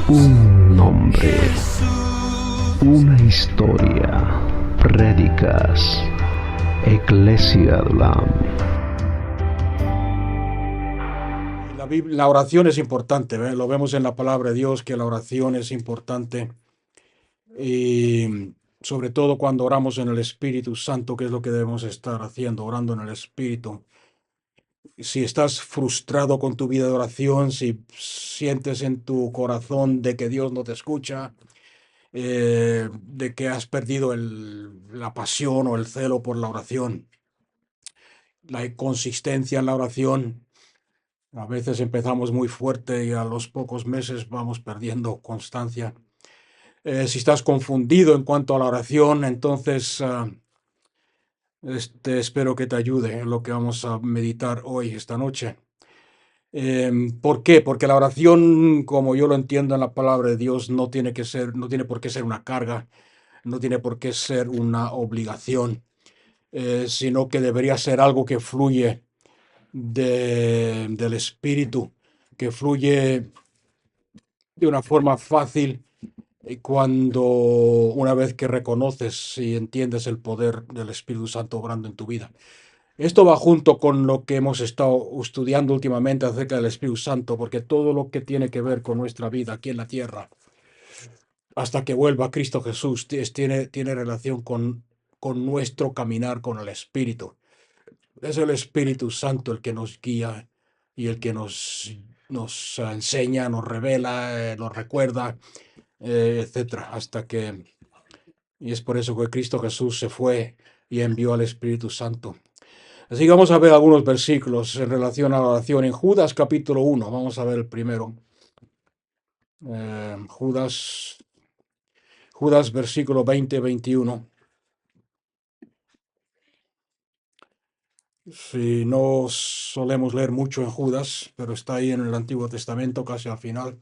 Un nombre, una historia, prédicas, Eclesia Dulam. La oración es importante, ¿ve? Lo vemos en la palabra de Dios que la oración es importante y sobre todo cuando oramos en el Espíritu Santo, que es lo que debemos estar haciendo, orando en el Espíritu. Si estás frustrado con tu vida de oración, si sientes en tu corazón de que Dios no te escucha, de que has perdido la pasión o el celo por la oración, la consistencia en la oración. A veces empezamos muy fuerte y a los pocos meses vamos perdiendo constancia. Si estás confundido en cuanto a la oración, entonces espero que te ayude en lo que vamos a meditar hoy, esta noche. ¿Por qué? Porque la oración, como yo lo entiendo en la palabra de Dios, no tiene por qué ser una carga, no tiene por qué ser una obligación, sino que debería ser algo que fluye del Espíritu, que fluye de una forma fácil cuando una vez que reconoces y entiendes el poder del Espíritu Santo obrando en tu vida. Esto va junto con lo que hemos estado estudiando últimamente acerca del Espíritu Santo, porque todo lo que tiene que ver con nuestra vida aquí en la tierra, hasta que vuelva Cristo Jesús, tiene relación con nuestro caminar con el Espíritu. Es el Espíritu Santo el que nos guía y el que nos enseña, nos revela, nos recuerda, etcétera, y es por eso que Cristo Jesús se fue y envió al Espíritu Santo. Así que vamos a ver algunos versículos en relación a la oración. En Judas capítulo 1, vamos a ver el primero. Judas versículo 20-21. Si no solemos leer mucho en Judas, pero está ahí en el Antiguo Testamento casi al final.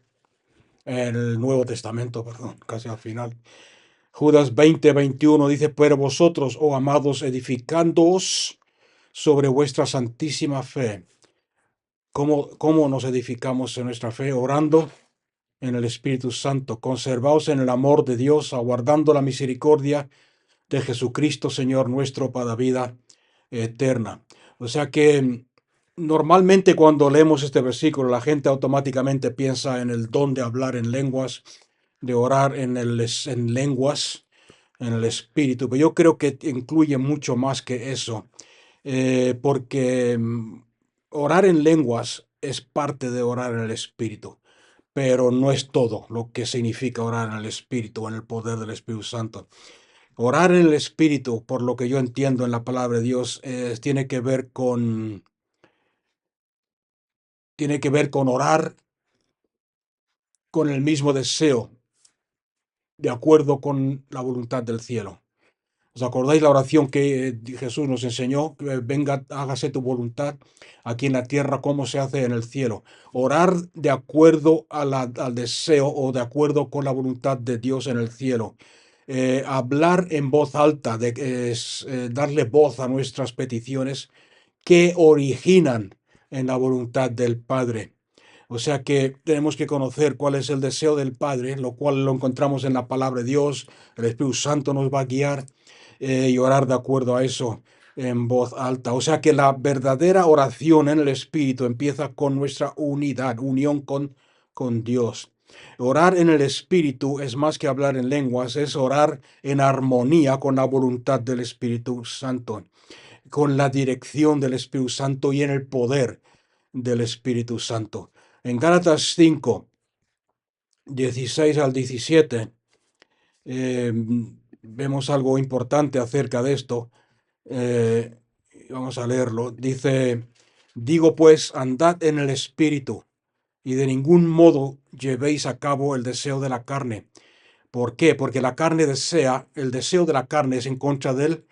En el Nuevo Testamento, perdón, casi al final. Judas 20-21 dice: pero vosotros, oh amados, edificándoos sobre vuestra santísima fe. ¿Cómo nos edificamos en nuestra fe? Orando en el Espíritu Santo. Conservaos en el amor de Dios, aguardando la misericordia de Jesucristo, Señor nuestro, para vida eterna. O sea que normalmente cuando leemos este versículo, la gente automáticamente piensa en el don de hablar en lenguas, de orar en lenguas, en el Espíritu. Pero yo creo que incluye mucho más que eso, porque orar en lenguas es parte de orar en el Espíritu, pero no es todo lo que significa orar en el Espíritu, en el poder del Espíritu Santo. Orar en el Espíritu, por lo que yo entiendo en la palabra de Dios, tiene que ver con orar con el mismo deseo, de acuerdo con la voluntad del cielo. ¿Os acordáis la oración que Jesús nos enseñó? Venga, hágase tu voluntad aquí en la tierra como se hace en el cielo. Orar de acuerdo al deseo o de acuerdo con la voluntad de Dios en el cielo. Hablar en voz alta, darle voz a nuestras peticiones que originan en la voluntad del Padre. O sea que tenemos que conocer cuál es el deseo del Padre, lo cual lo encontramos en la palabra de Dios. El Espíritu Santo nos va a guiar y orar de acuerdo a eso en voz alta. O sea que la verdadera oración en el Espíritu empieza con nuestra unión con Dios. Orar en el Espíritu es más que hablar en lenguas, es orar en armonía con la voluntad del Espíritu Santo, con la dirección del Espíritu Santo y en el poder del Espíritu Santo. En Gálatas 5, 16 al 17, vemos algo importante acerca de esto. Vamos a leerlo. Dice: digo pues, andad en el Espíritu, y de ningún modo llevéis a cabo el deseo de la carne. ¿Por qué? Porque el deseo de la carne es en contra del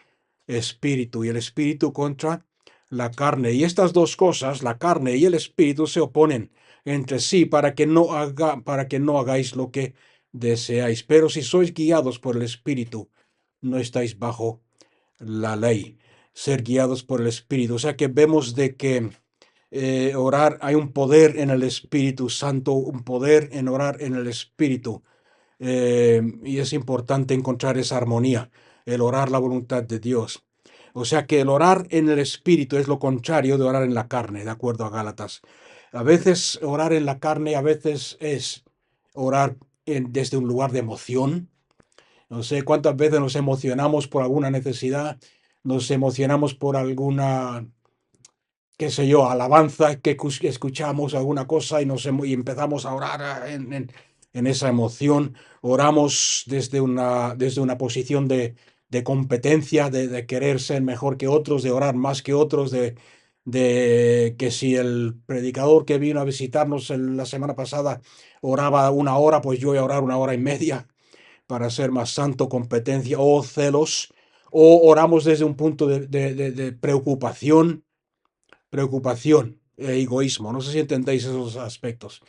Espíritu, y el Espíritu contra la carne. Y estas dos cosas, la carne y el Espíritu, se oponen entre sí para que no hagáis lo que deseáis. Pero si sois guiados por el Espíritu, no estáis bajo la ley. Ser guiados por el Espíritu. O sea que vemos de que Orar, hay un poder en el Espíritu Santo, un poder en orar en el Espíritu. Y es importante encontrar esa armonía, el orar la voluntad de Dios. O sea que el orar en el Espíritu es lo contrario de orar en la carne, de acuerdo a Gálatas. A veces orar en la carne, a veces es orar desde un lugar de emoción. No sé cuántas veces nos emocionamos por alguna necesidad, nos emocionamos por alguna, qué sé yo, alabanza que escuchamos alguna cosa y, y empezamos a orar en esa emoción. Oramos desde una posición de competencia, de querer ser mejor que otros, de orar más que otros, de que si el predicador que vino a visitarnos la semana pasada oraba una hora, pues yo voy a orar una hora y media para ser más santo, competencia o celos, o oramos desde un punto de preocupación, e egoísmo. No sé si entendéis esos aspectos.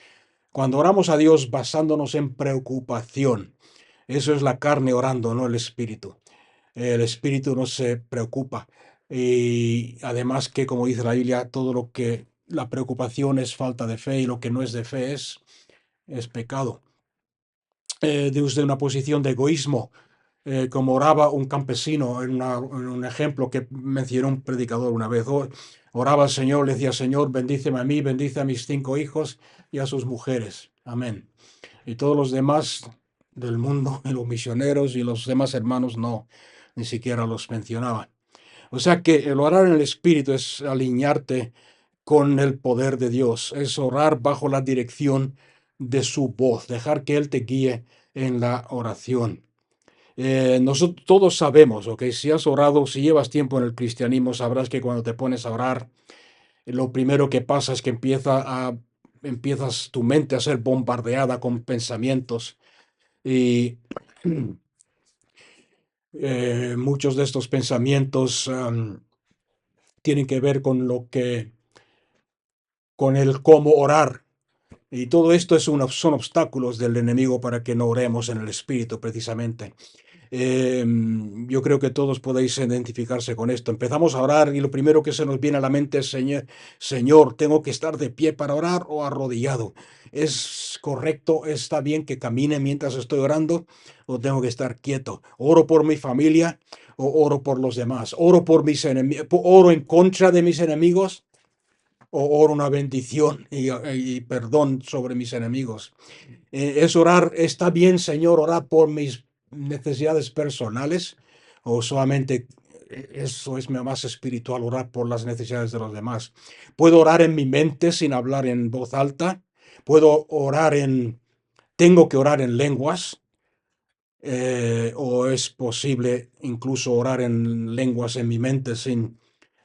Cuando oramos a Dios basándonos en preocupación, eso es la carne orando, no el espíritu. El espíritu no se preocupa. Y además que, como dice la Biblia, todo lo que la preocupación es falta de fe y lo que no es de fe es pecado. Desde una posición de egoísmo, como oraba un campesino en un ejemplo que mencionó un predicador una vez. Oraba al Señor, le decía, Señor, bendíceme a mí, bendice a mis 5 hijos y a sus mujeres. Amén. Y todos los demás del mundo, y los misioneros y los demás hermanos, no, ni siquiera los mencionaba. O sea que el orar en el Espíritu es alinearte con el poder de Dios, es orar bajo la dirección de su voz, dejar que Él te guíe en la oración. Nosotros todos sabemos, ¿ok? Si has orado, si llevas tiempo en el cristianismo, sabrás que cuando te pones a orar, lo primero que pasa es que empiezas tu mente a ser bombardeada con pensamientos y muchos de estos pensamientos tienen que ver con el cómo orar. Y todo esto son obstáculos del enemigo para que no oremos en el Espíritu, precisamente. Yo creo que todos podéis identificarse con esto. Empezamos a orar y lo primero que se nos viene a la mente es, Señor, ¿tengo que estar de pie para orar o arrodillado? ¿Es correcto, está bien que camine mientras estoy orando o tengo que estar quieto? ¿Oro por mi familia o oro por los demás? ¿Oro por mis enemigos? ¿Oro en contra de mis enemigos? ¿O oro una bendición y perdón sobre mis enemigos? Es orar, está bien, Señor, orar por mis necesidades personales, o solamente eso es más espiritual, orar por las necesidades de los demás. Puedo orar en mi mente sin hablar en voz alta. Puedo orar tengo que orar en lenguas, o es posible incluso orar en lenguas en mi mente sin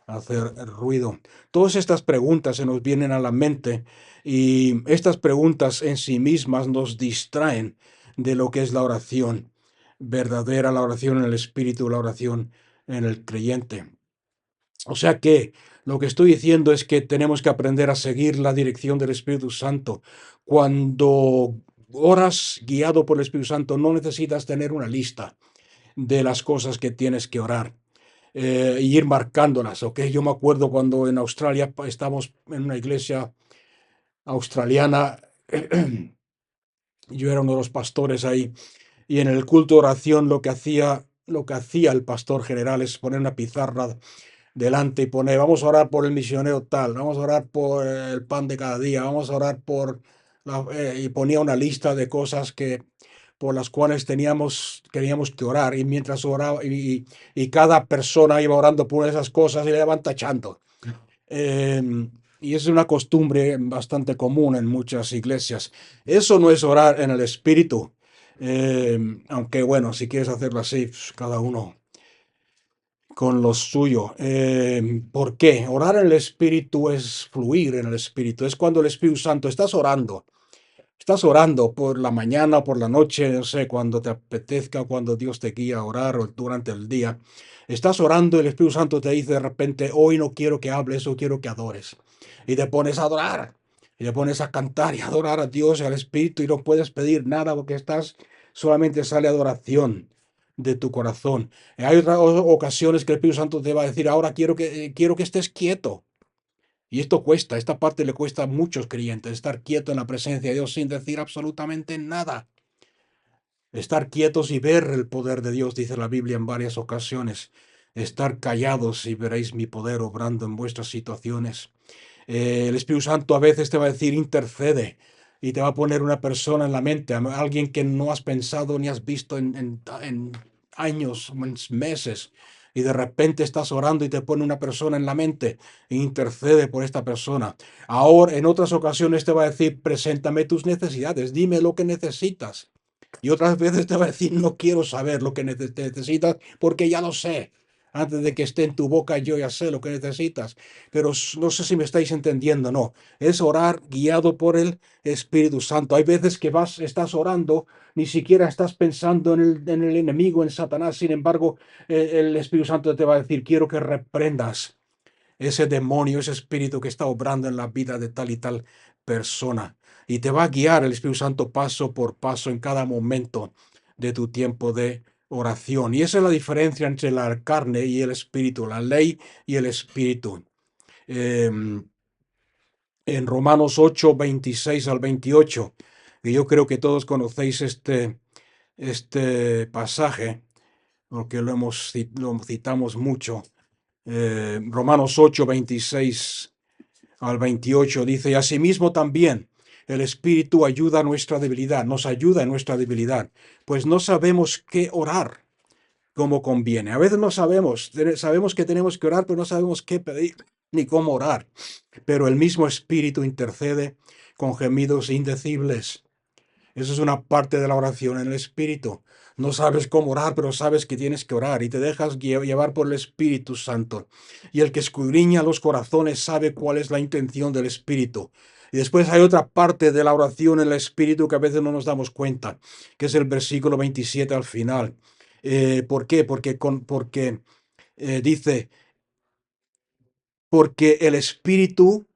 hacer ruido. Todas estas preguntas se nos vienen a la mente y estas preguntas en sí mismas nos distraen de lo que es la oración verdadera, la oración en el Espíritu, la oración en el creyente. O sea que lo que estoy diciendo es que tenemos que aprender a seguir la dirección del Espíritu Santo. Cuando oras guiado por el Espíritu Santo, no necesitas tener una lista de las cosas que tienes que orar y ir marcándolas, ¿ok? Yo me acuerdo cuando en Australia estábamos en una iglesia australiana, yo era uno de los pastores ahí, y en el culto de oración lo que hacía el pastor general es poner una pizarra delante y poner, vamos a orar por el misionero tal, vamos a orar por el pan de cada día, vamos a orar y ponía una lista de cosas por las cuales queríamos que orar, y mientras oraba, y cada persona iba orando por esas cosas y le iban tachando. Y es una costumbre bastante común en muchas iglesias. Eso no es orar en el Espíritu. Aunque bueno, si quieres hacerlo así, pues, cada uno con lo suyo. ¿Por qué? Orar en el Espíritu es fluir en el Espíritu. Es cuando el Espíritu Santo estás orando. Estás orando por la mañana o por la noche, no sé, cuando te apetezca, cuando Dios te guía a orar o durante el día. Estás orando y el Espíritu Santo te dice de repente, hoy no quiero que hables, o quiero que adores. Y te pones a adorar. Y te pones a cantar y a adorar a Dios y al Espíritu y no puedes pedir nada porque solamente sale adoración de tu corazón. Hay otras ocasiones que el Espíritu Santo te va a decir, ahora quiero que estés quieto. Y esto cuesta, esta parte le cuesta a muchos creyentes, estar quieto en la presencia de Dios sin decir absolutamente nada. Estar quietos y ver el poder de Dios, dice la Biblia en varias ocasiones. Estar callados y veréis mi poder obrando en vuestras situaciones. El Espíritu Santo a veces te va a decir intercede y te va a poner una persona en la mente, alguien que no has pensado ni has visto en años, en meses, y de repente estás orando y te pone una persona en la mente e intercede por esta persona. Ahora, en otras ocasiones te va a decir, preséntame tus necesidades, dime lo que necesitas. Y otras veces te va a decir, no quiero saber lo que necesitas porque ya lo sé. Antes de que esté en tu boca, yo ya sé lo que necesitas. Pero no sé si me estáis entendiendo, no. Es orar guiado por el Espíritu Santo. Hay veces que estás orando, ni siquiera estás pensando en el enemigo, en Satanás. Sin embargo, el Espíritu Santo te va a decir, quiero que reprendas ese demonio, ese espíritu que está obrando en la vida de tal y tal persona. Y te va a guiar el Espíritu Santo paso por paso en cada momento de tu tiempo de oración. Y esa es la diferencia entre la carne y el espíritu, la ley y el espíritu. En Romanos 8, 26 al 28, y yo creo que todos conocéis este pasaje, porque lo citamos mucho. Romanos 8, 26 al 28 dice, y asimismo también el Espíritu ayuda a nuestra debilidad, nos ayuda en nuestra debilidad, pues no sabemos qué orar como conviene. A veces no sabemos que tenemos que orar, pero no sabemos qué pedir ni cómo orar. Pero el mismo Espíritu intercede con gemidos indecibles. Eso es una parte de la oración en el Espíritu. No sabes cómo orar, pero sabes que tienes que orar y te dejas llevar por el Espíritu Santo. Y el que escudriña los corazones sabe cuál es la intención del Espíritu. Y después hay otra parte de la oración en el Espíritu que a veces no nos damos cuenta, que es el versículo 27 al final. ¿Por qué? Porque dice, porque el Espíritu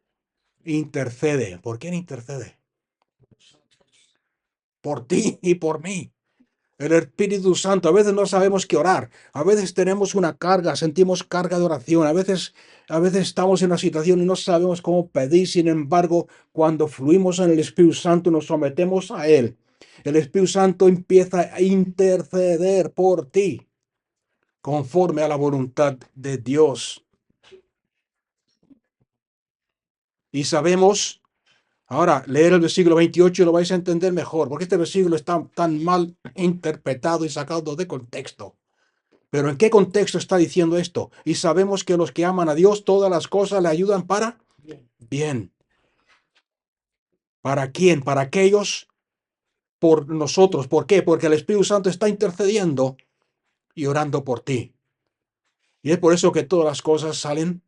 intercede. ¿Por quién intercede? Por ti y por mí. El Espíritu Santo, a veces no sabemos qué orar, a veces tenemos una carga, sentimos carga de oración, a veces estamos en una situación y no sabemos cómo pedir, sin embargo, cuando fluimos en el Espíritu Santo, nos sometemos a Él. El Espíritu Santo empieza a interceder por ti, conforme a la voluntad de Dios. Y sabemos, ahora, leer el versículo 28 lo vais a entender mejor, porque este versículo está tan mal interpretado y sacado de contexto. Pero ¿en qué contexto está diciendo esto? Y sabemos que los que aman a Dios, todas las cosas le ayudan para bien. ¿Para quién? Para aquellos, por nosotros. ¿Por qué? Porque el Espíritu Santo está intercediendo y orando por ti. Y es por eso que todas las cosas salen.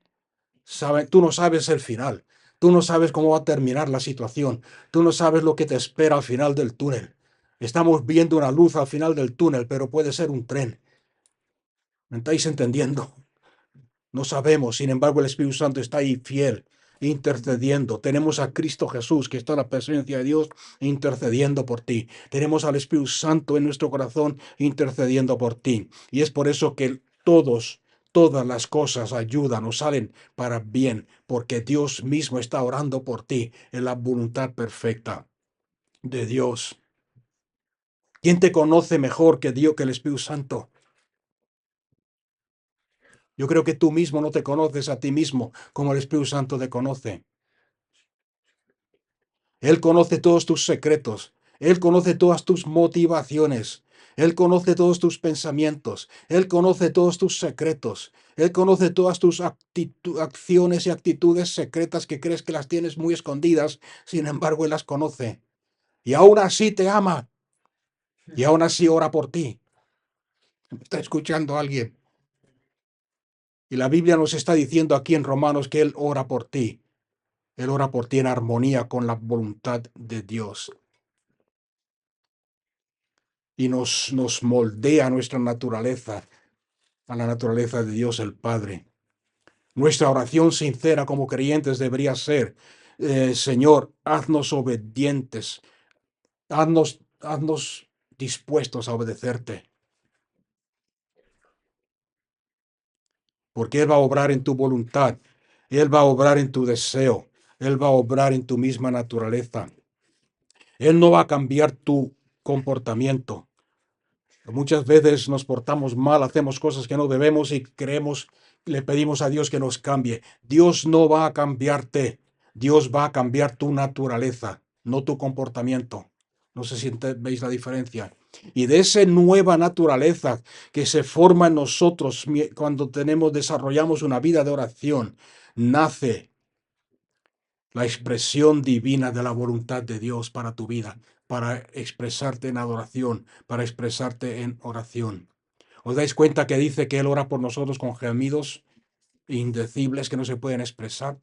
Tú no sabes el final. Tú no sabes cómo va a terminar la situación. Tú no sabes lo que te espera al final del túnel. Estamos viendo una luz al final del túnel, pero puede ser un tren. ¿Me estáis entendiendo? No sabemos, sin embargo, el Espíritu Santo está ahí fiel, intercediendo. Tenemos a Cristo Jesús, que está en la presencia de Dios, intercediendo por ti. Tenemos al Espíritu Santo en nuestro corazón, intercediendo por ti. Y es por eso que todas las cosas ayudan o salen para bien, porque Dios mismo está orando por ti en la voluntad perfecta de Dios. ¿Quién te conoce mejor que Dios, que el Espíritu Santo? Yo creo que tú mismo no te conoces a ti mismo como el Espíritu Santo te conoce. Él conoce todos tus secretos. Él conoce todas tus motivaciones. Él conoce todos tus pensamientos. Él conoce todos tus secretos. Él conoce todas tus acciones y actitudes secretas que crees que las tienes muy escondidas. Sin embargo, Él las conoce. Y aún así te ama. Y aún así ora por ti. ¿Me está escuchando alguien? Y la Biblia nos está diciendo aquí en Romanos que Él ora por ti. Él ora por ti en armonía con la voluntad de Dios. Y nos moldea nuestra naturaleza, a la naturaleza de Dios el Padre. Nuestra oración sincera como creyentes debería ser, Señor, haznos obedientes, haznos dispuestos a obedecerte, porque Él va a obrar en tu voluntad. Él va a obrar en tu deseo. Él va a obrar en tu misma naturaleza. Él no va a cambiar tu comportamiento. Muchas veces nos portamos mal, hacemos cosas que no debemos y creemos, le pedimos a Dios que nos cambie. Dios no va a cambiarte. Dios va a cambiar tu naturaleza, no tu comportamiento. No sé si veis la diferencia. Y de esa nueva naturaleza que se forma en nosotros cuando desarrollamos una vida de oración, nace la expresión divina de la voluntad de Dios para tu vida, para expresarte en adoración, para expresarte en oración. ¿Os dais cuenta que dice que Él ora por nosotros con gemidos indecibles que no se pueden expresar?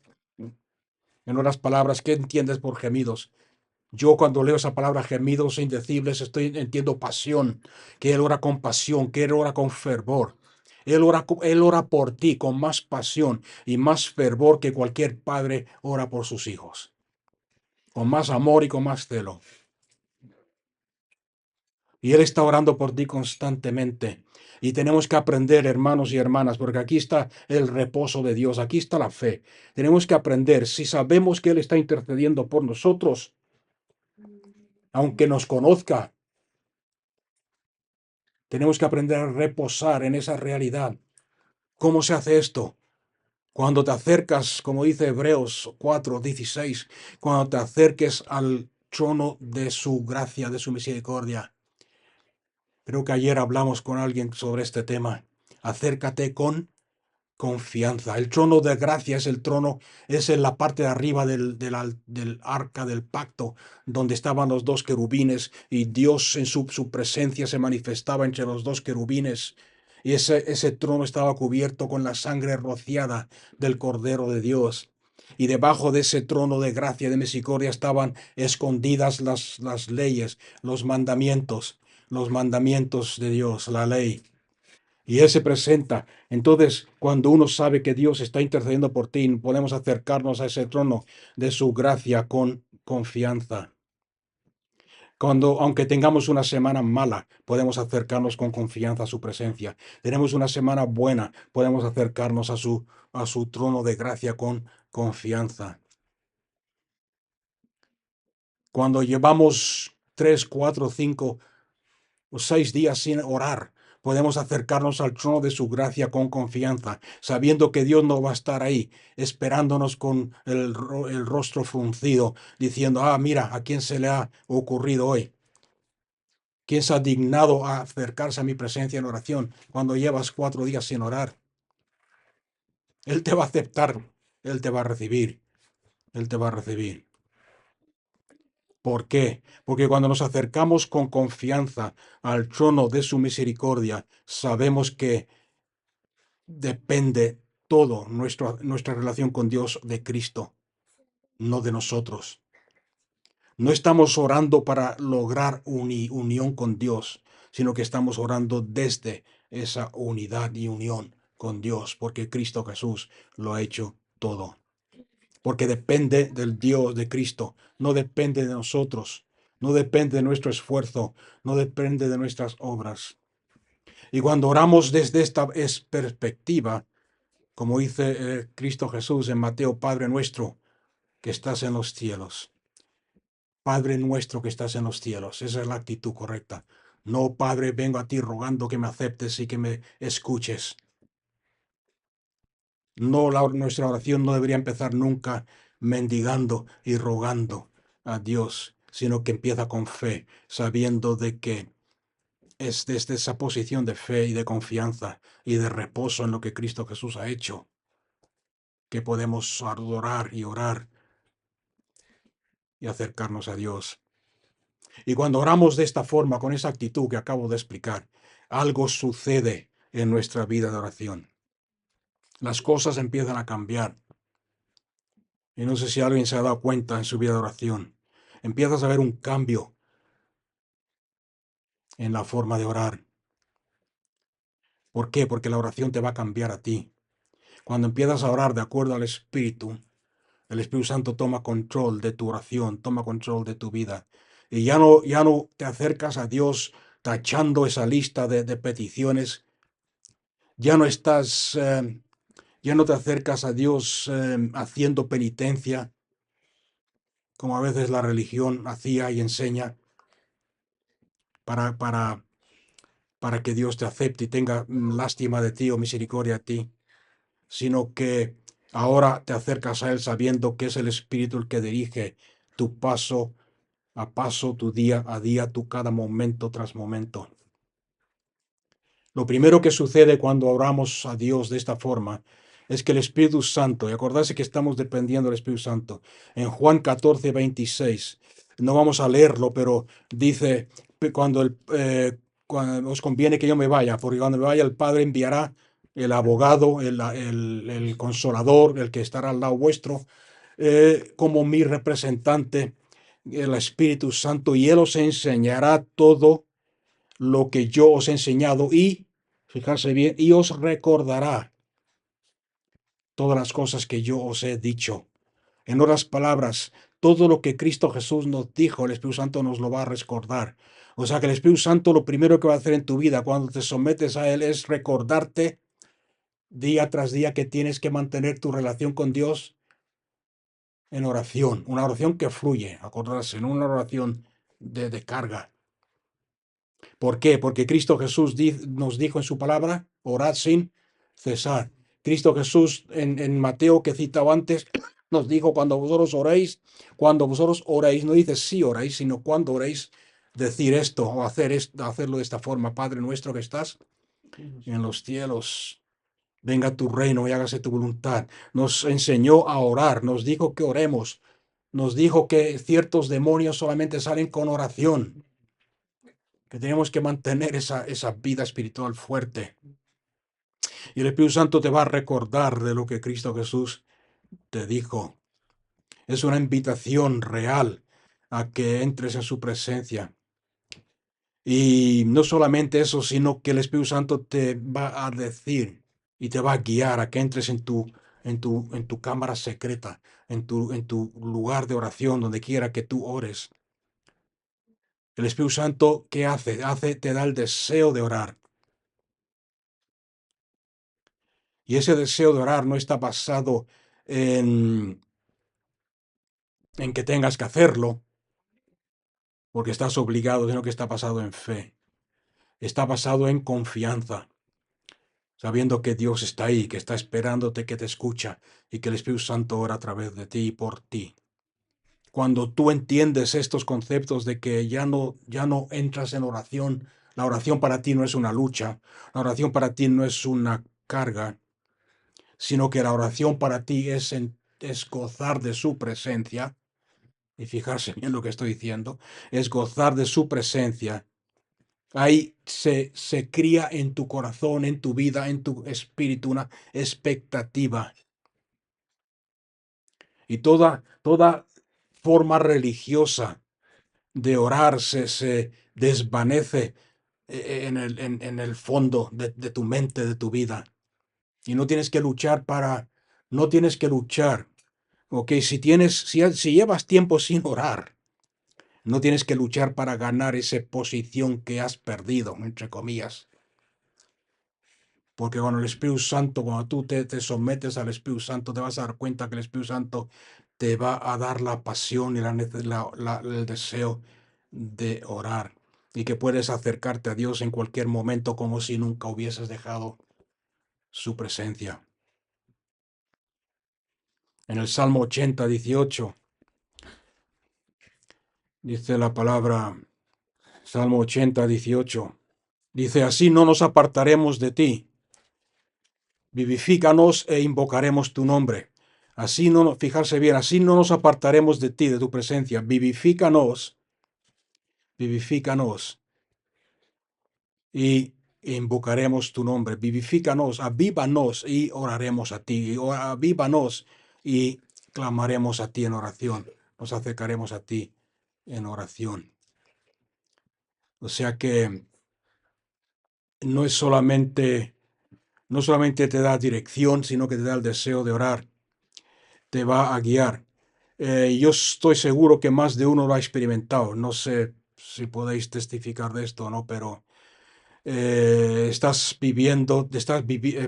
En otras palabras, ¿qué entiendes por gemidos? Yo cuando leo esa palabra gemidos indecibles entiendo pasión, que Él ora con pasión, que Él ora con fervor. Él ora por ti con más pasión y más fervor que cualquier padre ora por sus hijos, con más amor y con más celo. Y Él está orando por ti constantemente. Y tenemos que aprender, hermanos y hermanas, porque aquí está el reposo de Dios, aquí está la fe. Tenemos que aprender, si sabemos que Él está intercediendo por nosotros, aunque nos conozca, tenemos que aprender a reposar en esa realidad. ¿Cómo se hace esto? Cuando te acercas, como dice Hebreos 4:16, cuando te acerques al trono de su gracia, de su misericordia. Creo que ayer hablamos con alguien sobre este tema. Acércate con confianza. El trono de gracia es el trono, es en la parte de arriba del arca del pacto, donde estaban los dos querubines y Dios en su presencia se manifestaba entre los dos querubines. Y ese trono estaba cubierto con la sangre rociada del Cordero de Dios. Y debajo de ese trono de gracia y de misericordia estaban escondidas las leyes, los mandamientos de Dios, la ley. Y Él se presenta. Entonces, cuando uno sabe que Dios está intercediendo por ti, podemos acercarnos a ese trono de su gracia con confianza. Aunque tengamos una semana mala, podemos acercarnos con confianza a su presencia. Tenemos una semana buena, podemos acercarnos a su trono de gracia con confianza. Cuando llevamos 3, 4, 5 o 6 días sin orar, podemos acercarnos al trono de su gracia con confianza, sabiendo que Dios no va a estar ahí, esperándonos con el rostro fruncido, diciendo, mira, ¿a quién se le ha ocurrido hoy? ¿Quién se ha dignado a acercarse a mi presencia en oración cuando llevas 4 días sin orar? Él te va a aceptar, Él te va a recibir, Él te va a recibir. ¿Por qué? Porque cuando nos acercamos con confianza al trono de su misericordia, sabemos que depende todo nuestra relación con Dios de Cristo, no de nosotros. No estamos orando para lograr unión con Dios, sino que estamos orando desde esa unidad y unión con Dios, porque Cristo Jesús lo ha hecho todo. Porque depende del Dios de Cristo, no depende de nosotros, no depende de nuestro esfuerzo, no depende de nuestras obras. Y cuando oramos desde esta perspectiva, como dice Cristo Jesús en Mateo, Padre nuestro que estás en los cielos. Padre nuestro que estás en los cielos. Esa es la actitud correcta. No, Padre, vengo a ti rogando que me aceptes y que me escuches. No, nuestra oración no debería empezar nunca mendigando y rogando a Dios, sino que empieza con fe, sabiendo de que es desde esa posición de fe y de confianza y de reposo en lo que Cristo Jesús ha hecho, que podemos adorar y orar y acercarnos a Dios. Y cuando oramos de esta forma, con esa actitud que acabo de explicar, algo sucede en nuestra vida de oración. Las cosas empiezan a cambiar. Y no sé si alguien se ha dado cuenta en su vida de oración. Empiezas a ver un cambio en la forma de orar. ¿Por qué? Porque la oración te va a cambiar a ti. Cuando empiezas a orar de acuerdo al Espíritu, el Espíritu Santo toma control de tu oración, toma control de tu vida. Y ya no te acercas a Dios tachando esa lista de peticiones. Ya no estás Ya no te acercas a Dios haciendo penitencia, como a veces la religión hacía y enseña, para, para, para que Dios te acepte y tenga lástima de ti o misericordia a ti, sino que ahora te acercas a Él sabiendo que es el Espíritu el que dirige tu paso a paso, tu día a día, tu cada momento tras momento. Lo primero que sucede cuando oramos a Dios de esta forma es que el Espíritu Santo, y acordarse que estamos dependiendo del Espíritu Santo, en Juan 14:26, no vamos a leerlo, pero dice, cuando os conviene que yo me vaya, porque cuando me vaya el Padre enviará el abogado, el consolador, el que estará al lado vuestro, como mi representante, el Espíritu Santo, y Él os enseñará todo lo que yo os he enseñado y, fijarse bien, y os recordará todas las cosas que yo os he dicho. En otras palabras, todo lo que Cristo Jesús nos dijo, el Espíritu Santo nos lo va a recordar. O sea que el Espíritu Santo lo primero que va a hacer en tu vida cuando te sometes a Él es recordarte día tras día que tienes que mantener tu relación con Dios en oración, una oración que fluye, acordarse, no una oración de carga. ¿Por qué? Porque Cristo Jesús nos dijo en su palabra, orad sin cesar. Cristo Jesús en Mateo que citaba antes, nos dijo cuando vosotros oréis, no dice si oréis, sino cuando oréis, decir esto o hacerlo de esta forma. Padre nuestro que estás en los cielos, venga tu reino y hágase tu voluntad. Nos enseñó a orar, nos dijo que oremos, nos dijo que ciertos demonios solamente salen con oración, que tenemos que mantener esa vida espiritual fuerte. Y el Espíritu Santo te va a recordar de lo que Cristo Jesús te dijo. Es una invitación real a que entres en su presencia. Y no solamente eso, sino que el Espíritu Santo te va a decir y te va a guiar a que entres en tu cámara secreta, en tu lugar de oración, donde quiera que tú ores. El Espíritu Santo, ¿qué hace? Te da el deseo de orar. Y ese deseo de orar no está basado en que tengas que hacerlo, porque estás obligado, sino que está basado en fe. Está basado en confianza, sabiendo que Dios está ahí, que está esperándote, que te escucha y que el Espíritu Santo ora a través de ti y por ti. Cuando tú entiendes estos conceptos de que ya no entras en oración, la oración para ti no es una lucha, la oración para ti no es una carga, sino que la oración para ti es gozar de su presencia, y fijarse bien lo que estoy diciendo, es gozar de su presencia. Ahí se cría en tu corazón, en tu vida, en tu espíritu una expectativa. Y toda forma religiosa de orar se desvanece en el fondo de tu mente, de tu vida. Y no tienes que luchar. Ok, si llevas tiempo sin orar, no tienes que luchar para ganar esa posición que has perdido, entre comillas. Porque con el Espíritu Santo, cuando tú te sometes al Espíritu Santo, te vas a dar cuenta que el Espíritu Santo te va a dar la pasión y el deseo de orar. Y que puedes acercarte a Dios en cualquier momento como si nunca hubieses dejado su presencia. En el Salmo 80:18 dice la palabra, Salmo 80:18, dice, así no nos apartaremos de ti. Vivifícanos e invocaremos tu nombre. Así no, fijarse bien, así no nos apartaremos de ti, de tu presencia. Vivifícanos y invocaremos tu nombre. Vivifícanos, avívanos y oraremos a ti. Avívanos y clamaremos a ti en oración. Nos acercaremos a ti en oración. O sea que no solamente te da dirección, sino que te da el deseo de orar. Te va a guiar. Yo estoy seguro que más de uno lo ha experimentado. No sé si podéis testificar de esto o no, pero estás viviendo,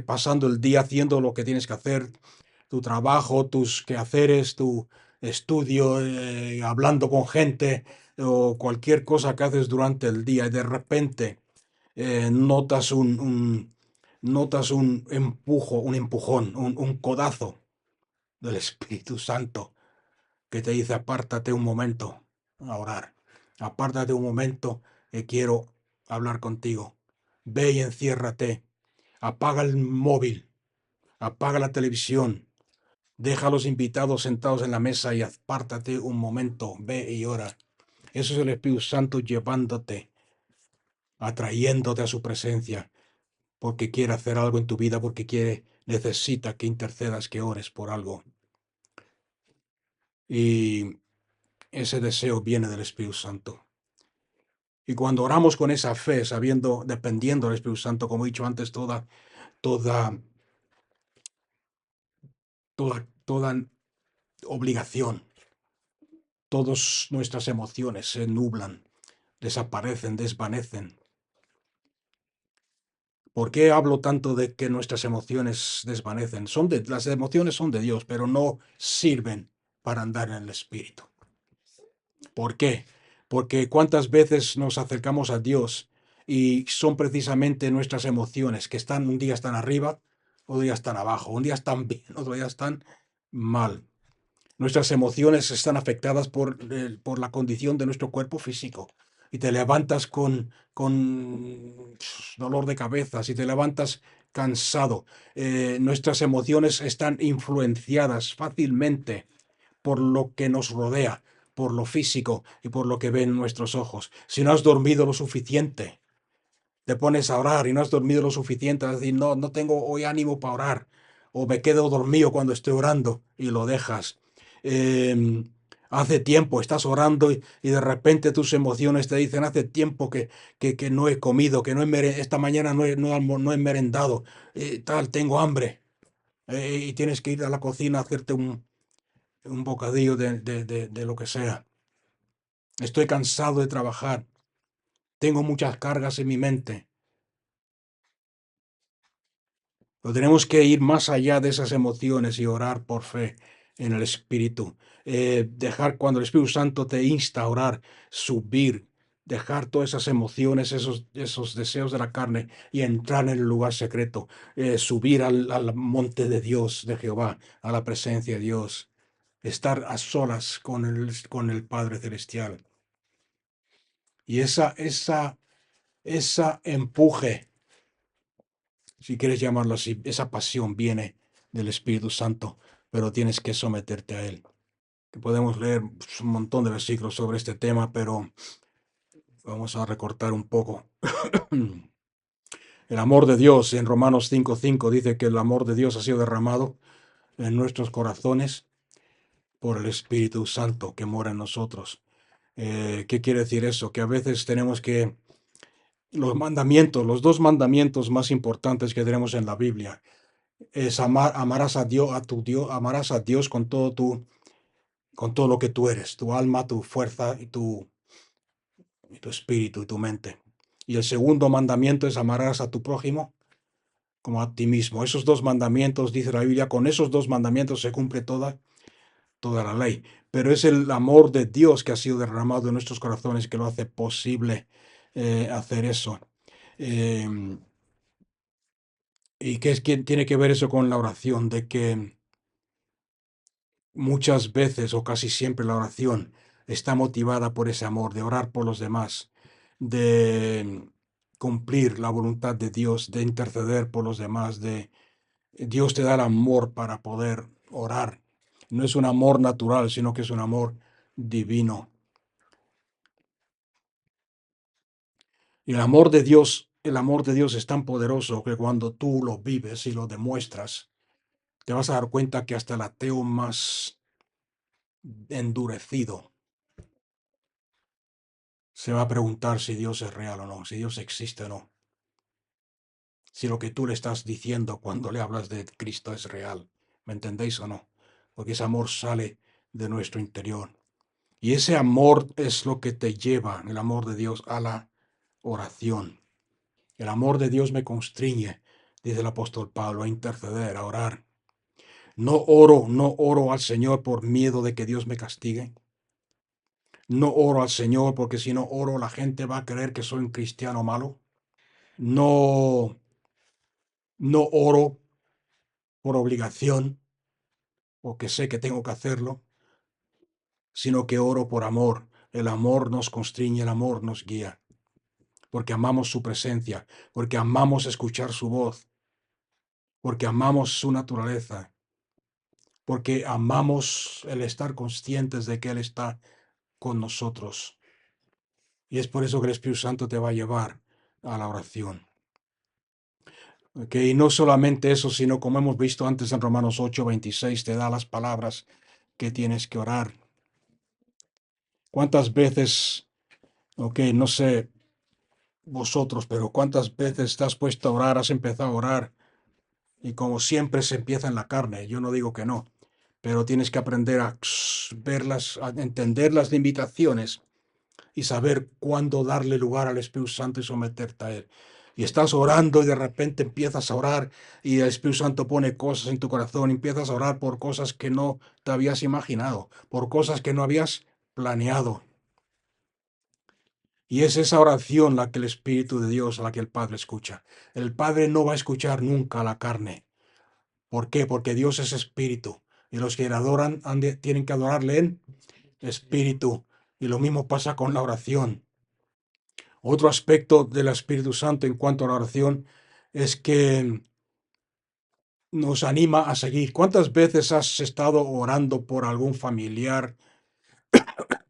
pasando el día haciendo lo que tienes que hacer, tu trabajo, tus quehaceres, tu estudio, hablando con gente o cualquier cosa que haces durante el día y de repente notas notas un empujón, un codazo del Espíritu Santo que te dice apártate un momento a orar, apártate un momento que quiero hablar contigo, ve y enciérrate, apaga el móvil, apaga la televisión, deja a los invitados sentados en la mesa y apártate un momento, ve y ora. Eso es el Espíritu Santo llevándote, atrayéndote a su presencia, porque quiere hacer algo en tu vida, porque necesita que intercedas, que ores por algo. Y ese deseo viene del Espíritu Santo. Y cuando oramos con esa fe, sabiendo, dependiendo del Espíritu Santo, como he dicho antes, toda, toda obligación, todas nuestras emociones se nublan, desaparecen, desvanecen. ¿Por qué hablo tanto de que nuestras emociones desvanecen? Las emociones son de Dios, pero no sirven para andar en el Espíritu. ¿Por qué? Porque cuántas veces nos acercamos a Dios y son precisamente nuestras emociones que un día están arriba, otro día están abajo, un día están bien, otro día están mal. Nuestras emociones están afectadas por la condición de nuestro cuerpo físico. Y te levantas con dolor de cabeza, si te levantas cansado. Nuestras emociones están influenciadas fácilmente por lo que nos rodea, por lo físico y por lo que ven nuestros ojos. Si no has dormido lo suficiente, te pones a orar y no has dormido lo suficiente, a decir, no, no tengo hoy ánimo para orar, o me quedo dormido cuando estoy orando y lo dejas. Eh, hace tiempo estás orando y de repente tus emociones te dicen, hace tiempo que no he comido, que no esta mañana no he merendado, tal, tengo hambre. Y tienes que ir a la cocina a hacerte un bocadillo de lo que sea. Estoy cansado de trabajar. Tengo muchas cargas en mi mente. Pero tenemos que ir más allá de esas emociones y orar por fe en el Espíritu. Dejar cuando el Espíritu Santo te insta a orar, subir, dejar todas esas emociones, esos deseos de la carne y entrar en el lugar secreto. Subir al monte de Dios, de Jehová, a la presencia de Dios. Estar a solas con el Padre Celestial. Y esa empuje, si quieres llamarlo así, esa pasión viene del Espíritu Santo, pero tienes que someterte a Él. Que podemos leer un montón de versículos sobre este tema, pero vamos a recortar un poco. El amor de Dios en Romanos 5:5 dice que el amor de Dios ha sido derramado en nuestros corazones por el Espíritu Santo que mora en nosotros. ¿Qué quiere decir eso? Que a veces tenemos que los dos mandamientos más importantes que tenemos en la Biblia es amarás a Dios, amarás a Dios con todo lo que tú eres, tu alma, tu fuerza y tu espíritu y tu mente. Y el segundo mandamiento es amarás a tu prójimo como a ti mismo. Esos dos mandamientos, dice la Biblia, con esos dos mandamientos se cumple toda la ley. Pero es el amor de Dios que ha sido derramado en nuestros corazones que lo hace posible hacer eso. Eh, ¿Y qué tiene que ver eso con la oración? De que muchas veces o casi siempre la oración está motivada por ese amor, de orar por los demás, de cumplir la voluntad de Dios, de interceder por los demás, de Dios te da el amor para poder orar. No es un amor natural, sino que es un amor divino. Y el amor de Dios es tan poderoso que cuando tú lo vives y lo demuestras, te vas a dar cuenta que hasta el ateo más endurecido se va a preguntar si Dios es real o no, si Dios existe o no, si lo que tú le estás diciendo cuando le hablas de Cristo es real. ¿Me entendéis o no? Porque ese amor sale de nuestro interior. Y ese amor es lo que te lleva, el amor de Dios, a la oración. El amor de Dios me constriñe, dice el apóstol Pablo, a interceder, a orar. No oro al Señor por miedo de que Dios me castigue. No oro al Señor porque si no oro la gente va a creer que soy un cristiano malo. No, no oro por obligación o que sé que tengo que hacerlo, sino que oro por amor. El amor nos constriñe, el amor nos guía, porque amamos su presencia, porque amamos escuchar su voz, porque amamos su naturaleza, porque amamos el estar conscientes de que Él está con nosotros. Y es por eso que el Espíritu Santo te va a llevar a la oración. Y no solamente eso, sino como hemos visto antes en Romanos 8:26, te da las palabras que tienes que orar. ¿Cuántas veces, no sé vosotros, pero cuántas veces te has puesto a orar, has empezado a orar y como siempre se empieza en la carne? Yo no digo que no, pero tienes que aprender a verlas, a entender las limitaciones y saber cuándo darle lugar al Espíritu Santo y someterte a Él. Y estás orando y de repente empiezas a orar y el Espíritu Santo pone cosas en tu corazón, empiezas a orar por cosas que no te habías imaginado, por cosas que no habías planeado. Y es esa oración la que el Espíritu de Dios, a la que el Padre escucha. El Padre no va a escuchar nunca a la carne. ¿Por qué? Porque Dios es Espíritu. Y los que le adoran tienen que adorarle en Espíritu. Y lo mismo pasa con la oración. Otro aspecto del Espíritu Santo en cuanto a la oración es que nos anima a seguir. ¿Cuántas veces has estado orando por algún familiar,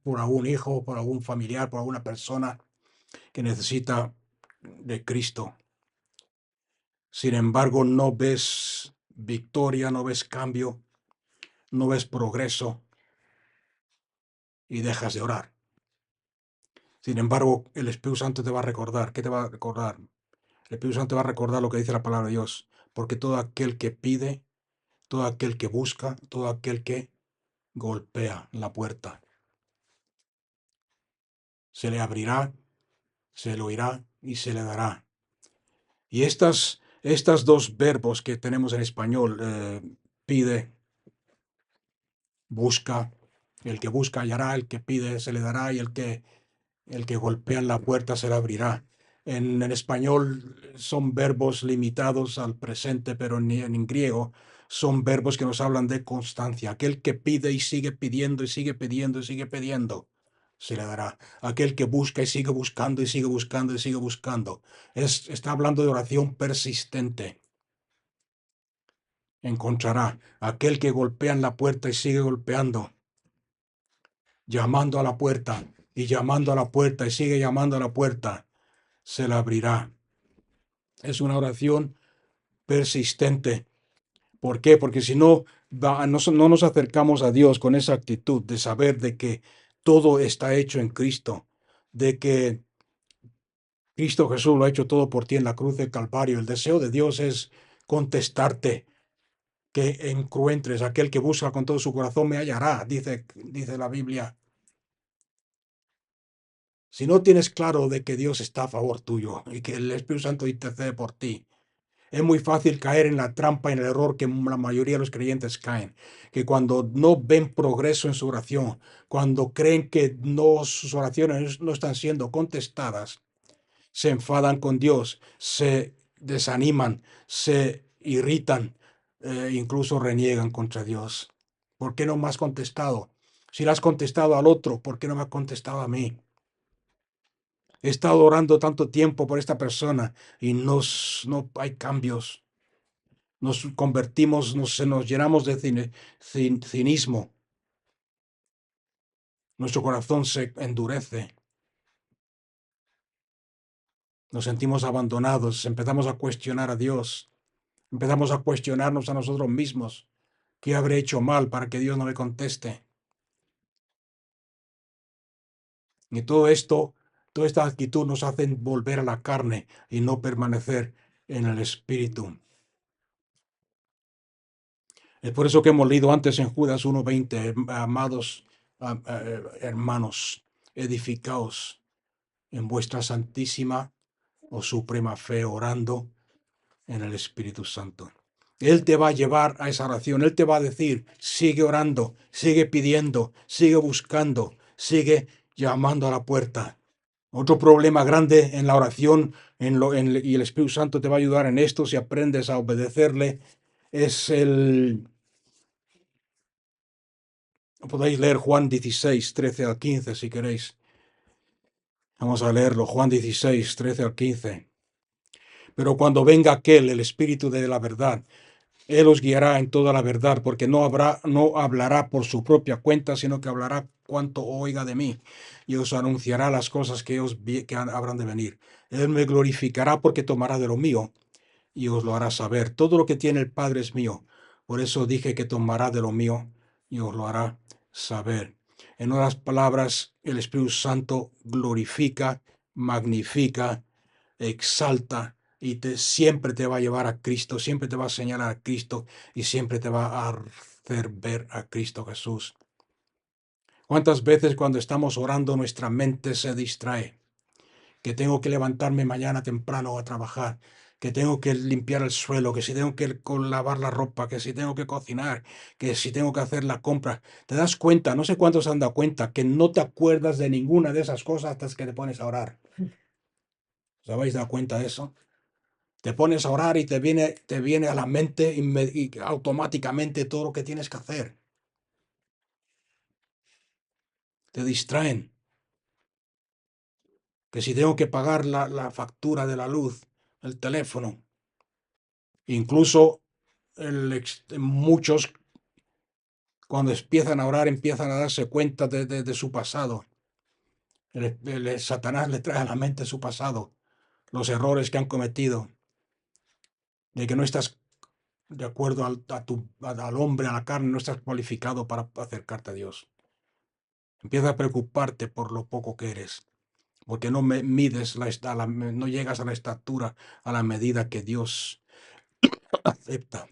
por algún hijo, por algún familiar, por alguna persona que necesita de Cristo? Sin embargo, no ves victoria, no ves cambio, no ves progreso y dejas de orar. Sin embargo, el Espíritu Santo te va a recordar. ¿Qué te va a recordar? El Espíritu Santo te va a recordar lo que dice la palabra de Dios. Porque todo aquel que pide, todo aquel que busca, todo aquel que golpea la puerta, se le abrirá, se le oirá y se le dará. Y estas dos verbos que tenemos en español, pide, busca, el que busca hallará, el que pide se le dará y el que golpea en la puerta se le abrirá. En español son verbos limitados al presente, pero en griego son verbos que nos hablan de constancia. Aquel que pide y sigue pidiendo y sigue pidiendo y sigue pidiendo, se le dará. Aquel que busca y sigue buscando y sigue buscando y sigue buscando. Está hablando de oración persistente. Encontrará. Aquel que golpea en la puerta y sigue golpeando, llamando a la puerta y llamando a la puerta y sigue llamando a la puerta, se la abrirá. Es una oración persistente. ¿Por qué? Porque si no, no nos acercamos a Dios con esa actitud de saber de que todo está hecho en Cristo, de que Cristo Jesús lo ha hecho todo por ti en la cruz del Calvario. El deseo de Dios es contestarte, que encuentres aquel que busca con todo su corazón me hallará, dice la Biblia. Si no tienes claro de que Dios está a favor tuyo y que el Espíritu Santo intercede por ti, es muy fácil caer en la trampa, en el error que la mayoría de los creyentes caen, que cuando no ven progreso en su oración, cuando creen que sus oraciones no están siendo contestadas, se enfadan con Dios, se desaniman, se irritan, incluso reniegan contra Dios. ¿Por qué no me has contestado? Si le has contestado al otro, ¿por qué no me has contestado a mí? He estado orando tanto tiempo por esta persona y no hay cambios. Nos convertimos, nos llenamos de cinismo. Nuestro corazón se endurece. Nos sentimos abandonados. Empezamos a cuestionar a Dios. Empezamos a cuestionarnos a nosotros mismos. ¿Qué habré hecho mal para que Dios no me conteste? Y todo esto, toda esta actitud nos hace volver a la carne y no permanecer en el Espíritu. Es por eso que hemos leído antes en Judas 1:20, amados hermanos, edificaos en vuestra santísima o suprema fe orando en el Espíritu Santo. Él te va a llevar a esa oración. Él te va a decir, sigue orando, sigue pidiendo, sigue buscando, sigue llamando a la puerta. Otro problema grande en la oración y el Espíritu Santo te va a ayudar en esto si aprendes a obedecerle. Es podéis leer Juan 16, 13 al 15 si queréis. Vamos a leerlo, Juan 16, 13 al 15. Pero cuando venga aquel, el Espíritu de la verdad, Él os guiará en toda la verdad, porque no hablará por su propia cuenta, sino que hablará cuanto oiga de mí, y os anunciará las cosas que habrán de venir. Él me glorificará porque tomará de lo mío, y os lo hará saber. Todo lo que tiene el Padre es mío. Por eso dije que tomará de lo mío, y os lo hará saber. En otras palabras, el Espíritu Santo glorifica, magnifica, exalta y siempre te va a llevar a Cristo, siempre te va a señalar a Cristo y siempre te va a hacer ver a Cristo Jesús. ¿Cuántas veces cuando estamos orando nuestra mente se distrae? Que tengo que levantarme mañana temprano a trabajar, que tengo que limpiar el suelo, que si tengo que lavar la ropa, que si tengo que cocinar, que si tengo que hacer la compra. ¿Te das cuenta? No sé cuántos se han dado cuenta que no te acuerdas de ninguna de esas cosas hasta que te pones a orar. ¿Os habéis dado cuenta de eso? Te pones a orar y te viene a la mente y automáticamente todo lo que tienes que hacer. Te distraen. Que si tengo que pagar la factura de la luz, el teléfono. Incluso muchos cuando empiezan a orar empiezan a darse cuenta de su pasado. Satanás le trae a la mente su pasado, los errores que han cometido, de que no estás de acuerdo al hombre, a la carne, no estás cualificado para acercarte a Dios. Empieza a preocuparte por lo poco que eres, porque no mides no llegas a la estatura, a la medida que Dios acepta.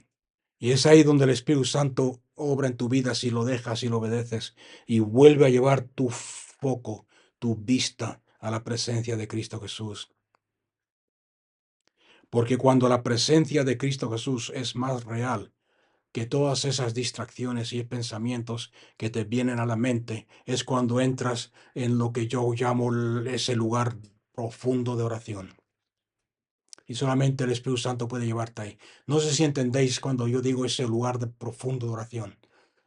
Y es ahí donde el Espíritu Santo obra en tu vida si lo dejas y lo obedeces y vuelve a llevar tu foco, tu vista a la presencia de Cristo Jesús. Porque cuando la presencia de Cristo Jesús es más real que todas esas distracciones y pensamientos que te vienen a la mente, es cuando entras en lo que yo llamo ese lugar profundo de oración. Y solamente el Espíritu Santo puede llevarte ahí. No sé si entendéis cuando yo digo ese lugar de profundo de oración.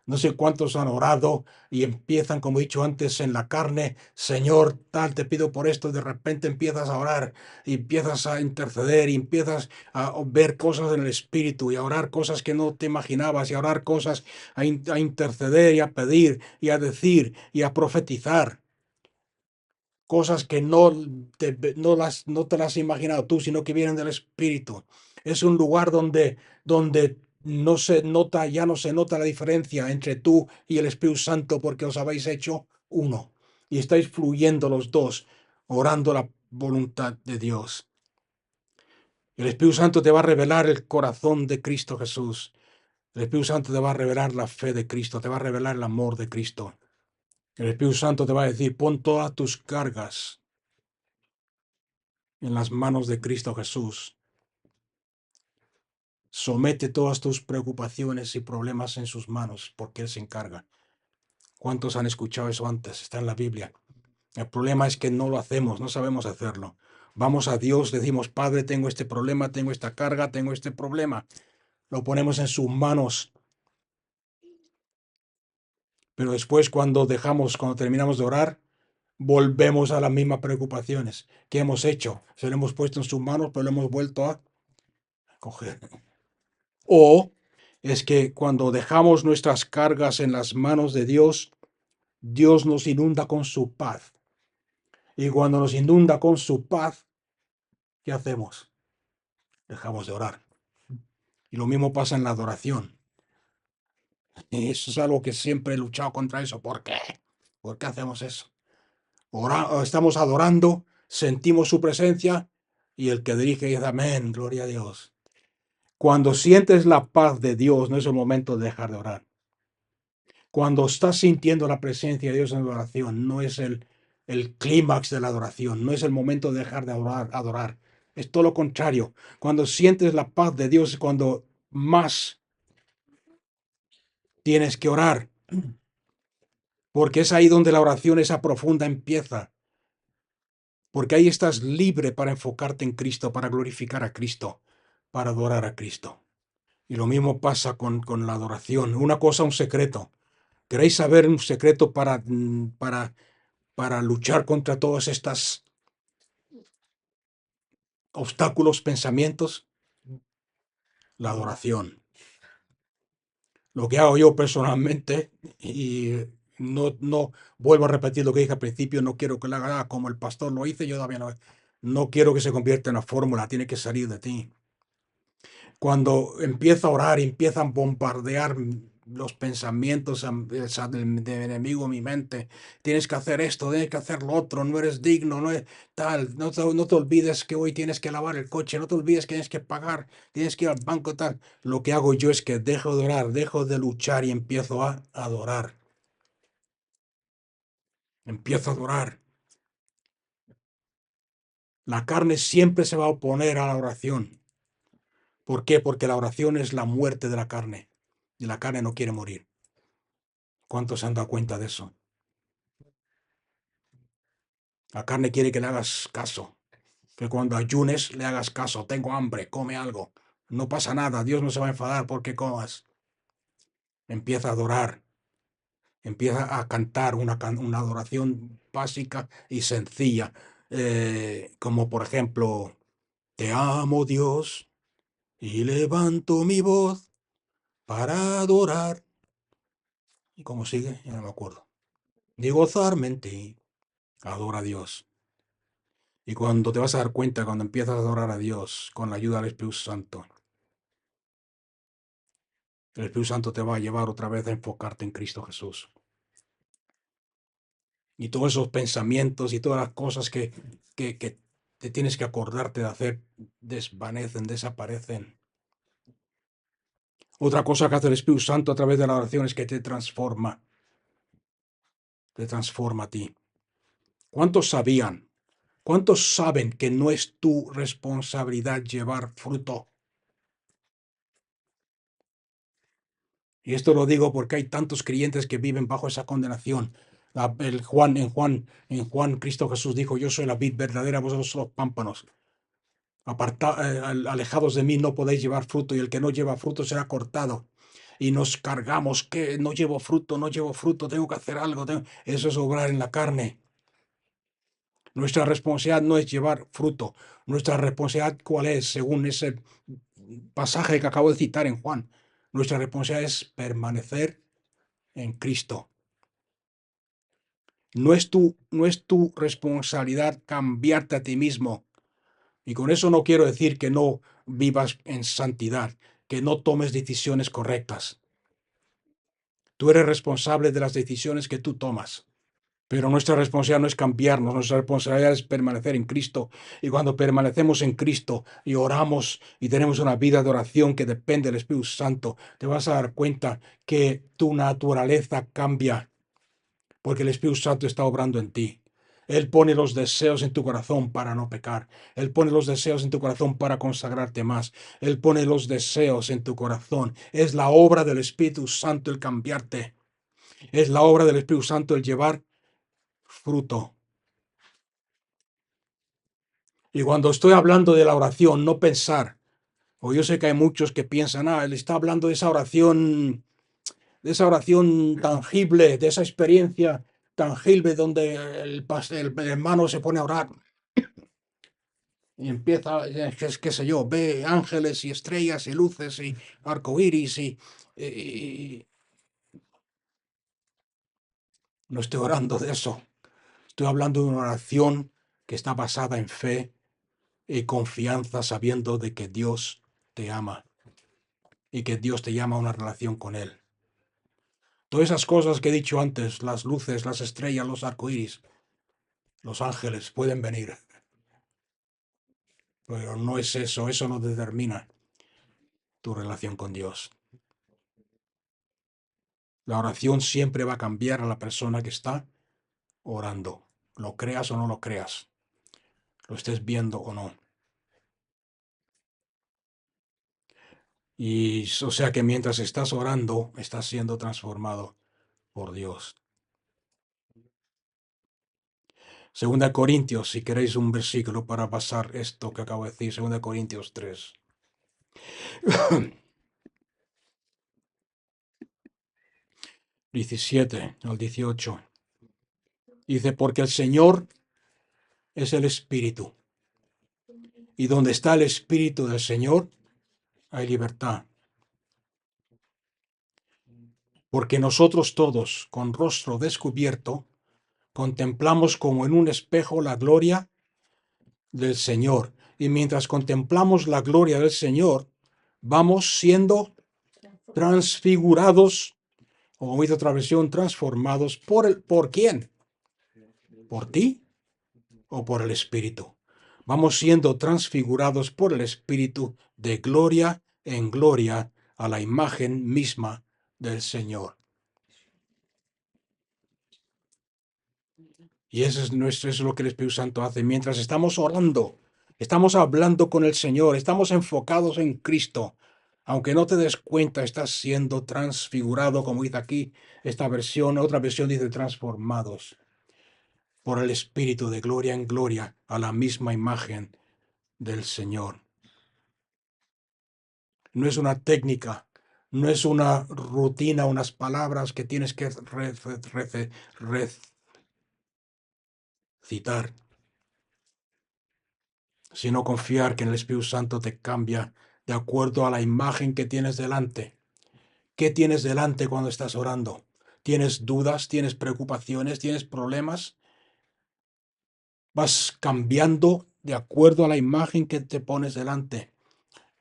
No sé cuántos han orado y empiezan, como he dicho antes, en la carne, Señor, tal, te pido por esto, y de repente empiezas a orar y empiezas a interceder y empiezas a ver cosas en el Espíritu y a orar cosas que no te imaginabas y a orar cosas, a interceder y a pedir y a decir y a profetizar. Cosas que no te las has imaginado tú, sino que vienen del Espíritu. Es un lugar donde ya no se nota la diferencia entre tú y el Espíritu Santo porque os habéis hecho uno y estáis fluyendo los dos, orando la voluntad de Dios. El Espíritu Santo te va a revelar el corazón de Cristo Jesús. El Espíritu Santo te va a revelar la fe de Cristo, te va a revelar el amor de Cristo. El Espíritu Santo te va a decir, pon todas tus cargas en las manos de Cristo Jesús. Somete todas tus preocupaciones y problemas en sus manos, porque Él se encarga. ¿Cuántos han escuchado eso antes? Está en la Biblia. El problema es que no lo hacemos, no sabemos hacerlo. Vamos a Dios, decimos, Padre, tengo este problema, tengo esta carga, tengo este problema. Lo ponemos en sus manos. Pero después, cuando terminamos de orar, volvemos a las mismas preocupaciones. ¿Qué hemos hecho? Se lo hemos puesto en sus manos, pero lo hemos vuelto a coger. O es que cuando dejamos nuestras cargas en las manos de Dios, Dios nos inunda con su paz. Y cuando nos inunda con su paz, ¿qué hacemos? Dejamos de orar. Y lo mismo pasa en la adoración. Y eso es algo que siempre he luchado contra eso. ¿Por qué? ¿Por qué hacemos eso? Estamos adorando, sentimos su presencia y el que dirige dice amén, gloria a Dios. Cuando sientes la paz de Dios, no es el momento de dejar de orar. Cuando estás sintiendo la presencia de Dios en la oración, no es el clímax de la adoración, no es el momento de dejar de adorar. Es todo lo contrario. Cuando sientes la paz de Dios es cuando más tienes que orar, porque es ahí donde la oración esa profunda empieza, porque ahí estás libre para enfocarte en Cristo, para glorificar a Cristo, para adorar a Cristo. Y lo mismo pasa con la adoración. Una cosa, un secreto. ¿Queréis saber un secreto para luchar contra todos estos obstáculos, pensamientos? La adoración. Lo que hago yo personalmente, y no vuelvo a repetir lo que dije al principio, no quiero que lo haga como el pastor lo hice, yo también no quiero que se convierta en una fórmula, tiene que salir de ti. Cuando empieza a orar y empiezan a bombardear los pensamientos del enemigo en mi mente, tienes que hacer esto, tienes que hacer lo otro, no eres digno, no es tal, no te olvides que hoy tienes que lavar el coche, no te olvides que tienes que pagar, tienes que ir al banco, tal. Lo que hago yo es que dejo de orar, dejo de luchar y empiezo a adorar. Empiezo a adorar. La carne siempre se va a oponer a la oración. ¿Por qué? Porque la oración es la muerte de la carne. Y la carne no quiere morir. ¿Cuántos se han dado cuenta de eso? La carne quiere que le hagas caso. Que cuando ayunes le hagas caso. Tengo hambre, come algo. No pasa nada. Dios no se va a enfadar porque comas. Empieza a adorar. Empieza a cantar una adoración básica y sencilla. Como por ejemplo, te amo Dios y levanto mi voz para adorar. ¿Y cómo sigue? Ya no me acuerdo. Y gozarme en ti. Adora a Dios. Y cuando te vas a dar cuenta, cuando empiezas a adorar a Dios con la ayuda del Espíritu Santo, el Espíritu Santo te va a llevar otra vez a enfocarte en Cristo Jesús. Y todos esos pensamientos y todas las cosas que te tienes que acordarte de hacer, desvanecen, desaparecen. Otra cosa que hace el Espíritu Santo a través de la oración es que te transforma a ti. ¿Cuántos sabían? ¿Cuántos saben que no es tu responsabilidad llevar fruto? Y esto lo digo porque hay tantos creyentes que viven bajo esa condenación. En Juan, Cristo Jesús dijo, yo soy la vid verdadera, vosotros sois los pámpanos. Alejados de mí no podéis llevar fruto, y el que no lleva fruto será cortado. Y nos cargamos que no llevo fruto, tengo que hacer algo. Eso es obrar en la carne. Nuestra responsabilidad no es llevar fruto. Nuestra responsabilidad, ¿cuál es? Según ese pasaje que acabo de citar en Juan. Nuestra responsabilidad es permanecer en Cristo. No es tu responsabilidad cambiarte a ti mismo. Y con eso no quiero decir que no vivas en santidad, que no tomes decisiones correctas. Tú eres responsable de las decisiones que tú tomas. Pero nuestra responsabilidad no es cambiarnos, nuestra responsabilidad es permanecer en Cristo. Y cuando permanecemos en Cristo y oramos y tenemos una vida de oración que depende del Espíritu Santo, te vas a dar cuenta que tu naturaleza cambia, porque el Espíritu Santo está obrando en ti. Él pone los deseos en tu corazón para no pecar. Él pone los deseos en tu corazón para consagrarte más. Él pone los deseos en tu corazón. Es la obra del Espíritu Santo el cambiarte. Es la obra del Espíritu Santo el llevar fruto. Y cuando estoy hablando de la oración, no pensar, o yo sé que hay muchos que piensan, él está hablando de esa oración tangible, de esa experiencia tangible donde el hermano se pone a orar y empieza, qué sé yo, ve ángeles y estrellas y luces y arcoíris y no estoy orando de eso. Estoy hablando de una oración que está basada en fe y confianza, sabiendo de que Dios te ama y que Dios te llama a una relación con Él. Todas esas cosas que he dicho antes, las luces, las estrellas, los arcoíris, los ángeles pueden venir, pero no es eso no determina tu relación con Dios. La oración siempre va a cambiar a la persona que está orando, lo creas o no lo creas, lo estés viendo o no. Y o sea que mientras estás orando, estás siendo transformado por Dios. Segunda Corintios, si queréis un versículo para pasar esto que acabo de decir, Segunda Corintios 3. 17 al 18. Dice, porque el Señor es el Espíritu. Y donde está el Espíritu del Señor, hay libertad. Porque nosotros todos, con rostro descubierto, contemplamos como en un espejo la gloria del Señor. Y mientras contemplamos la gloria del Señor, vamos siendo transfigurados, o como dice otra versión, transformados ¿por quién? ¿Por ti o por el Espíritu? Vamos siendo transfigurados por el Espíritu de gloria en gloria a la imagen misma del Señor. Y eso es lo que el Espíritu Santo hace. Mientras estamos orando, estamos hablando con el Señor, estamos enfocados en Cristo. Aunque no te des cuenta, estás siendo transfigurado, como dice aquí esta versión. Otra versión dice transformados por el Espíritu de gloria en gloria a la misma imagen del Señor. No es una técnica, no es una rutina, unas palabras que tienes que recitar, sino confiar que en el Espíritu Santo te cambia de acuerdo a la imagen que tienes delante. ¿Qué tienes delante cuando estás orando? ¿Tienes dudas? ¿Tienes preocupaciones? ¿Tienes problemas? Vas cambiando de acuerdo a la imagen que te pones delante.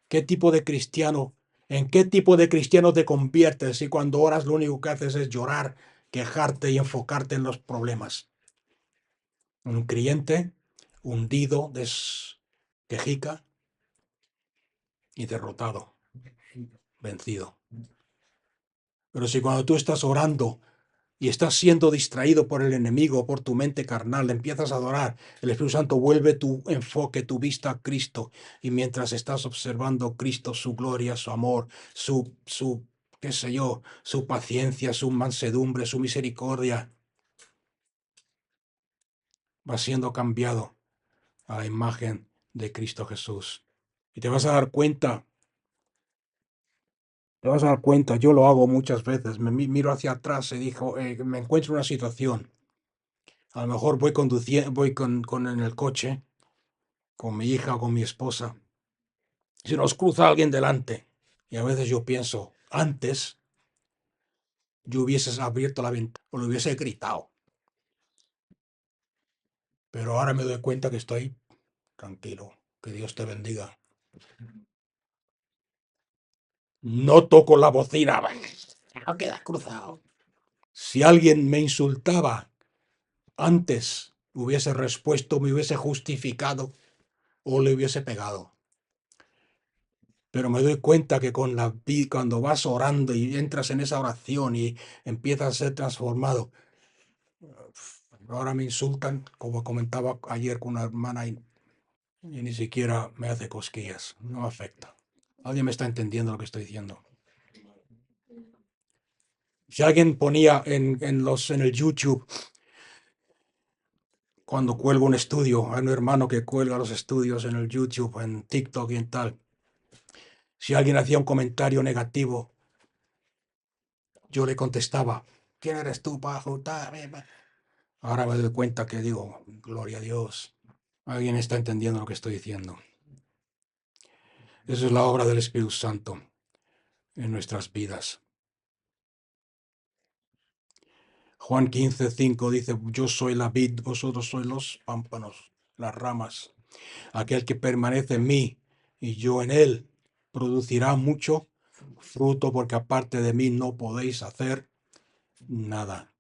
¿Qué tipo de cristiano? ¿En qué tipo de cristiano te conviertes si cuando oras lo único que haces es llorar, quejarte y enfocarte en los problemas? Un creyente hundido, quejica y derrotado, vencido. Pero si cuando tú estás orando y estás siendo distraído por el enemigo, por tu mente carnal, empiezas a adorar, el Espíritu Santo vuelve tu enfoque, tu vista a Cristo, y mientras estás observando a Cristo, su gloria, su amor, qué sé yo, su paciencia, su mansedumbre, su misericordia, va siendo cambiado a la imagen de Cristo Jesús. Y te vas a dar cuenta. Te vas a dar cuenta, yo lo hago muchas veces, miro hacia atrás y digo, me encuentro en una situación, a lo mejor voy conduciendo, voy en el coche, con mi hija o con mi esposa, y se nos cruza alguien delante, y a veces yo pienso, antes yo hubiese abierto la ventana o le hubiese gritado, pero ahora me doy cuenta que estoy tranquilo, que Dios te bendiga. No toco la bocina, no quedas cruzado. Si alguien me insultaba, antes hubiese respuesto, me hubiese justificado o le hubiese pegado. Pero me doy cuenta que cuando vas orando y entras en esa oración y empiezas a ser transformado, ahora me insultan, como comentaba ayer con una hermana, y ni siquiera me hace cosquillas, no afecta. ¿Alguien me está entendiendo lo que estoy diciendo? Si alguien ponía en el YouTube, cuando cuelgo un estudio, hay un hermano que cuelga los estudios en el YouTube, en TikTok y en tal. Si alguien hacía un comentario negativo, yo le contestaba, ¿quién eres tú para juzgar? Ahora me doy cuenta que digo, gloria a Dios. Alguien está entendiendo lo que estoy diciendo. Eso es la obra del Espíritu Santo en nuestras vidas. Juan 15:5 dice, yo soy la vid, vosotros sois los pámpanos, las ramas. Aquel que permanece en mí y yo en él, producirá mucho fruto, porque aparte de mí no podéis hacer nada.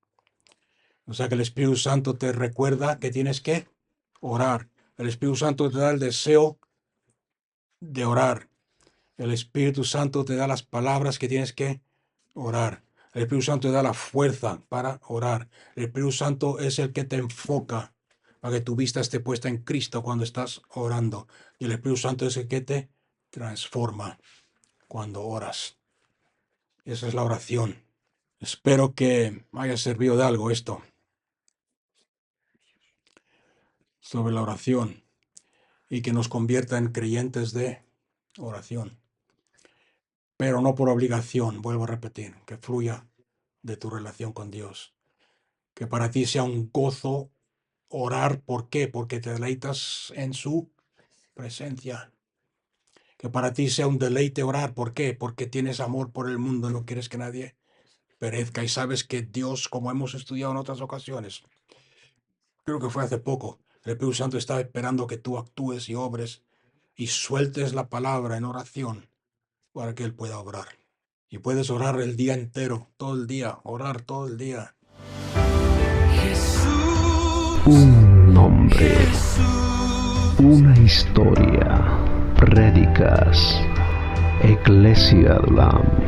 O sea que el Espíritu Santo te recuerda que tienes que orar. El Espíritu Santo te da el deseo de orar. El Espíritu Santo te da las palabras que tienes que orar. El Espíritu Santo te da la fuerza para orar. El Espíritu Santo es el que te enfoca para que tu vista esté puesta en Cristo cuando estás orando. Y el Espíritu Santo es el que te transforma cuando oras. Esa es la oración. Espero que haya servido de algo esto sobre la oración y que nos convierta en creyentes de oración. Pero no por obligación, vuelvo a repetir, que fluya de tu relación con Dios. Que para ti sea un gozo orar. ¿Por qué? Porque te deleitas en su presencia. Que para ti sea un deleite orar. ¿Por qué? Porque tienes amor por el mundo, no quieres que nadie perezca y sabes que Dios, como hemos estudiado en otras ocasiones, creo que fue hace poco, el Espíritu Santo está esperando que tú actúes y obres y sueltes la palabra en oración para que Él pueda obrar. Y puedes orar el día entero, todo el día, orar todo el día. Un nombre, una historia, prédicas, Eclesia Dulam.